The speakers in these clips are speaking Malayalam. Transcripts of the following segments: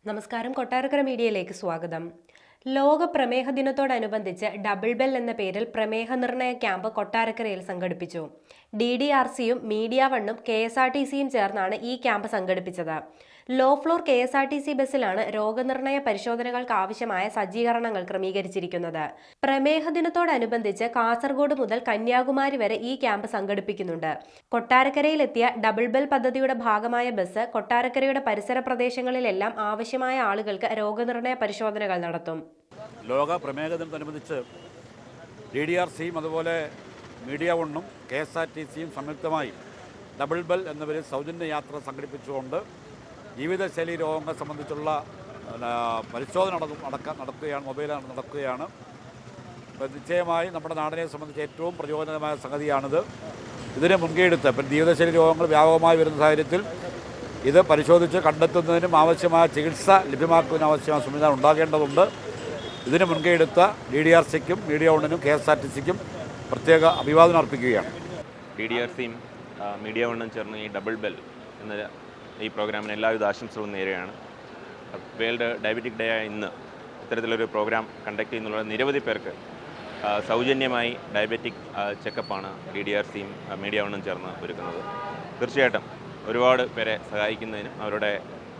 നമസ്കാരം, കൊട്ടാരക്കര മീഡിയയിലേക്ക് സ്വാഗതം. ലോക പ്രമേഹ ദിനത്തോടനുബന്ധിച്ച് ഡബിൾ ബെൽ എന്ന പേരിൽ പ്രമേഹ നിർണയ ക്യാമ്പ് കൊട്ടാരക്കരയിൽ സംഘടിപ്പിച്ചു. DDRCയും മീഡിയ വണ്ണും KSRTCയും ചേർന്നാണ് ഈ ക്യാമ്പ് സംഘടിപ്പിച്ചത്. ലോ ഫ്ലോർ KSRTC ബസ്സിലാണ് രോഗനിർണയ പരിശോധനകൾക്ക് ആവശ്യമായ സജ്ജീകരണങ്ങൾ ക്രമീകരിച്ചിരിക്കുന്നത്. പ്രമേഹ ദിനത്തോടനുബന്ധിച്ച് കാസർഗോഡ് മുതൽ കന്യാകുമാരി വരെ ഈ ക്യാമ്പ് സംഘടിപ്പിക്കുന്നുണ്ട്. കൊട്ടാരക്കരയിലെത്തിയ ഡബിൾ ബെൽ പദ്ധതിയുടെ ഭാഗമായ ബസ് കൊട്ടാരക്കരയുടെ പരിസര പ്രദേശങ്ങളിലെല്ലാം ആവശ്യമായ ആളുകൾക്ക് രോഗനിർണയ പരിശോധനകൾ നടത്തും. ലോക പ്രമേഹ ദിനത്തോടനുബന്ധിച്ച് DDRCയും അതുപോലെ മീഡിയ വണ്ണും KSRTCയും സംയുക്തമായി ഡബിൾ ബെൽ എന്ന പേരിൽ സൗജന്യ യാത്ര സംഘടിപ്പിച്ചുകൊണ്ട് ജീവിതശൈലി രോഗങ്ങൾ സംബന്ധിച്ചുള്ള പരിശോധന നടക്കുകയാണ്, മൊബൈലാണ് നടക്കുകയാണ്. നിശ്ചയമായി നമ്മുടെ നാടിനെ സംബന്ധിച്ച് ഏറ്റവും പ്രചോദനമായ സംഗതിയാണിത്. ഇതിനെ മുൻകൈയെടുത്ത് ജീവിതശൈലി രോഗങ്ങൾ വ്യാപകമായി വരുന്ന സാഹചര്യത്തിൽ ഇത് പരിശോധിച്ച് കണ്ടെത്തുന്നതിനും ആവശ്യമായ ചികിത്സ ലഭ്യമാക്കുന്നതിനും ആവശ്യമായ സംവിധാനം ഉണ്ടാകേണ്ടതുണ്ട്. ഇതിന് മുൻകൈയെടുത്ത DDRCക്കും മീഡിയ വണ്ണിനും KSRTCക്കും പ്രത്യേക അഭിവാദനം അർപ്പിക്കുകയാണ്. DDRCയും മീഡിയ വണ്ണും ചേർന്ന് ഈ ഡബിൾ ബെൽ എന്ന ഈ പ്രോഗ്രാമിന് എല്ലാവിധ ആശംസകളും നേരെയാണ്. വേൾഡ് ഡയബറ്റിക് ഡേ ഇന്ന് ഇത്തരത്തിലൊരു പ്രോഗ്രാം കണ്ടക്ട് ചെയ്യുന്നുള്ള നിരവധി പേർക്ക് സൗജന്യമായി ഡയബറ്റിക് ചെക്കപ്പാണ് DDRCയും മീഡിയ വണ്ണും ചേർന്ന് ഒരുക്കുന്നത്. തീർച്ചയായിട്ടും ഒരുപാട് പേരെ സഹായിക്കുന്നതിനും അവരുടെ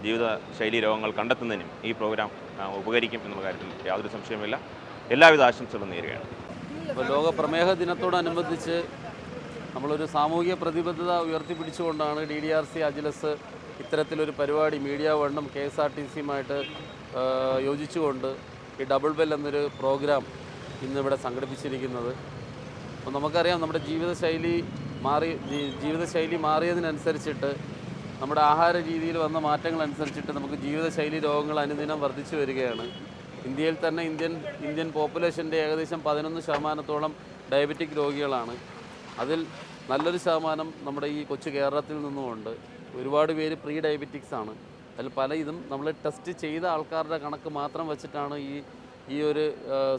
ജീവിതശൈലി രോഗങ്ങൾ കണ്ടെത്തുന്നതിനും ഈ പ്രോഗ്രാം ഉപകരിക്കും എന്നുള്ള കാര്യത്തിൽ യാതൊരു സംശയവുമില്ല. എല്ലാവിധ ആശംസകളും നേരുകയാണ്. ഇപ്പോൾ ലോക പ്രമേഹ ദിനത്തോടനുബന്ധിച്ച് നമ്മളൊരു സാമൂഹിക പ്രതിബദ്ധത ഉയർത്തിപ്പിടിച്ചുകൊണ്ടാണ് DDRC അജിലസ് ഇത്തരത്തിലൊരു പരിപാടി മീഡിയ വണ്ണും KSRTCയുമായിട്ട് യോജിച്ചുകൊണ്ട് ഈ ഡബിൾ ബെൽ എന്നൊരു പ്രോഗ്രാം ഇന്നിവിടെ സംഘടിപ്പിച്ചിരിക്കുന്നത്. അപ്പോൾ നമുക്കറിയാം, നമ്മുടെ ജീവിതശൈലി മാറിയതിനനുസരിച്ചിട്ട് നമ്മുടെ ആഹാര രീതിയിൽ വന്ന മാറ്റങ്ങളനുസരിച്ചിട്ട് നമുക്ക് ജീവിതശൈലി രോഗങ്ങൾ അനുദിനം വർദ്ധിച്ചു വരികയാണ്. ഇന്ത്യയിൽ തന്നെ ഇന്ത്യൻ പോപ്പുലേഷൻ്റെ ഏകദേശം 11% ഡയബറ്റിക് രോഗികളാണ്. അതിൽ നല്ലൊരു ശതമാനം നമ്മുടെ ഈ കൊച്ചു കേരളത്തിൽ നിന്നുമുണ്ട്. ഒരുപാട് പേര് പ്രീ ഡയബറ്റിക്സ് ആണ്. അതിൽ ഇതും നമ്മൾ ടെസ്റ്റ് ചെയ്ത ആൾക്കാരുടെ കണക്ക് മാത്രം വെച്ചിട്ടാണ് ഈ ഒരു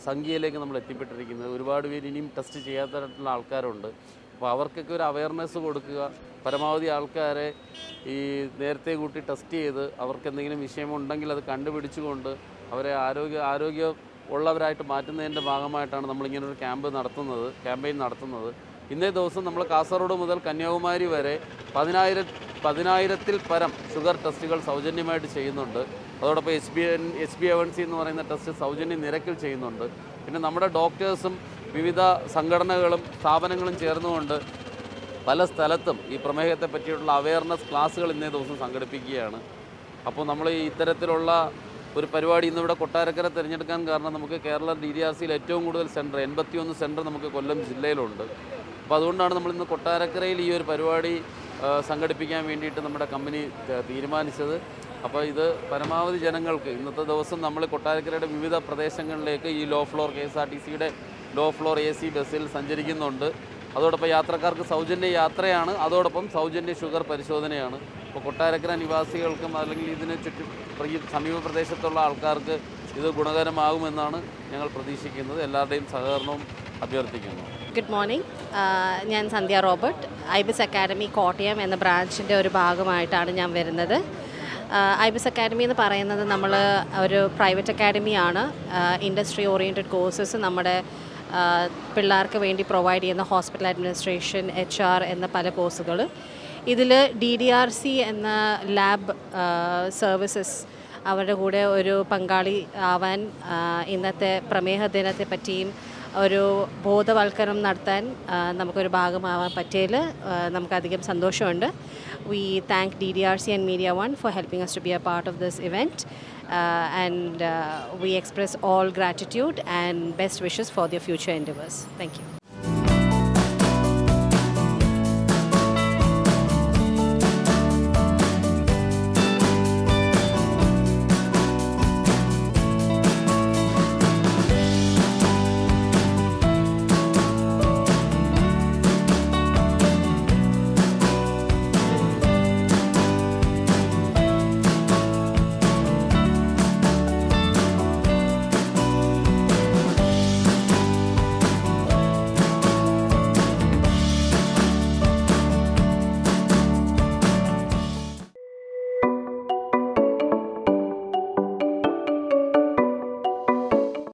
സംഖ്യയിലേക്ക് നമ്മൾ എത്തിപ്പെട്ടിരിക്കുന്നത്. ഒരുപാട് പേര് ഇനിയും ടെസ്റ്റ് ചെയ്യാത്തതായിട്ടുള്ള ആൾക്കാരുണ്ട്. അപ്പോൾ അവർക്കൊക്കെ ഒരു അവയർനെസ് കൊടുക്കുക, പരമാവധി ആൾക്കാരെ ഈ നേരത്തെ കൂട്ടി ടെസ്റ്റ് ചെയ്ത് അവർക്ക് എന്തെങ്കിലും വിഷയമുണ്ടെങ്കിൽ അത് കണ്ടുപിടിച്ചുകൊണ്ട് അവരെ ആരോഗ്യ ഉള്ളവരായിട്ട് മാറ്റുന്നതിൻ്റെ ഭാഗമായിട്ടാണ് നമ്മളിങ്ങനൊരു ക്യാമ്പയിൻ നടത്തുന്നത്. ഇന്നേ ദിവസം നമ്മൾ കാസർഗോഡ് മുതൽ കന്യാകുമാരി വരെ 10,000-ൽ പരം ഷുഗർ ടെസ്റ്റുകൾ സൗജന്യമായിട്ട് ചെയ്യുന്നുണ്ട്. അതോടൊപ്പം HbA1c എന്ന് പറയുന്ന ടെസ്റ്റ് സൗജന്യ നിരക്കിൽ ചെയ്യുന്നുണ്ട്. പിന്നെ നമ്മുടെ ഡോക്ടേഴ്സും വിവിധ സംഘടനകളും സ്ഥാപനങ്ങളും ചേർന്നുകൊണ്ട് പല സ്ഥലത്തും ഈ പ്രമേഹത്തെ പറ്റിയിട്ടുള്ള അവയർനെസ് ക്ലാസ്സുകൾ ഇന്നേ ദിവസം സംഘടിപ്പിക്കുകയാണ്. അപ്പോൾ നമ്മൾ ഇത്തരത്തിലുള്ള ഒരു പരിപാടി ഇന്നിവിടെ കൊട്ടാരക്കര തിരഞ്ഞെടുക്കാൻ കാരണം നമുക്ക് കേരള DDRCയിൽ ഏറ്റവും കൂടുതൽ സെൻറ്റർ 81 സെൻറ്റർ നമുക്ക് കൊല്ലം ജില്ലയിലുണ്ട്. അപ്പോൾ അതുകൊണ്ടാണ് നമ്മളിന്ന് കൊട്ടാരക്കരയിൽ ഈ ഒരു പരിപാടി സംഘടിപ്പിക്കാൻ വേണ്ടിയിട്ട് നമ്മുടെ കമ്പനി തീരുമാനിച്ചത്. അപ്പോൾ ഇത് പരമാവധി ജനങ്ങൾക്ക് ഇന്നത്തെ ദിവസം നമ്മൾ കൊട്ടാരക്കരയുടെ വിവിധ പ്രദേശങ്ങളിലേക്ക് ഈ ലോ ഫ്ലോർ KSRTCയുടെ ലോ ഫ്ലോർ AC ബസ്സിൽ സഞ്ചരിക്കുന്നുണ്ട്. അതോടൊപ്പം യാത്രക്കാർക്ക് സൗജന്യ യാത്രയാണ്, അതോടൊപ്പം സൗജന്യ ഷുഗർ പരിശോധനയാണ്. അപ്പോൾ കൊട്ടാരക്കര നിവാസികൾക്കും അല്ലെങ്കിൽ ഇതിന് ചുറ്റും സമീപ പ്രദേശത്തുള്ള ആൾക്കാർക്ക് ഇത് ഗുണകരമാകുമെന്നാണ് ഞങ്ങൾ പ്രതീക്ഷിക്കുന്നത്. എല്ലാവരുടെയും സഹകരണവും അഭ്യർത്ഥിക്കുന്നു. Good morning. ഞാൻ സന്ധ്യ റോബർട്ട്. IBIS അക്കാഡമി കോട്ടയം എന്ന ബ്രാഞ്ചിൻ്റെ ഒരു ഭാഗമായിട്ടാണ് ഞാൻ വരുന്നത്. IBIS അക്കാഡമി എന്ന് പറയുന്നത് നമ്മൾ ഒരു പ്രൈവറ്റ് അക്കാഡമിയാണ്. ഇൻഡസ്ട്രി ഓറിയൻറ്റഡ് കോഴ്സസ് നമ്മുടെ പിള്ളേർക്ക് വേണ്ടി പ്രൊവൈഡ് ചെയ്യുന്ന ഹോസ്പിറ്റൽ അഡ്മിനിസ്ട്രേഷൻ, HR എന്ന പല കോഴ്സുകൾ. ഇതിൽ DDRC എന്ന ലാബ് സർവീസസ് അവരുടെ കൂടെ ഒരു പങ്കാളി ആവാൻ ഇന്നത്തെ പ്രമേഹ ദിനത്തെ പറ്റിയും ഒരു ബോധവൽക്കരണം നടത്താൻ നമുക്കൊരു ഭാഗമാവാൻ പറ്റിയതിൽ നമുക്കധികം സന്തോഷമുണ്ട്. We thank DDRC and Media One for helping us to be a part of this event, and we express all gratitude and best wishes for their future endeavors. Thank you.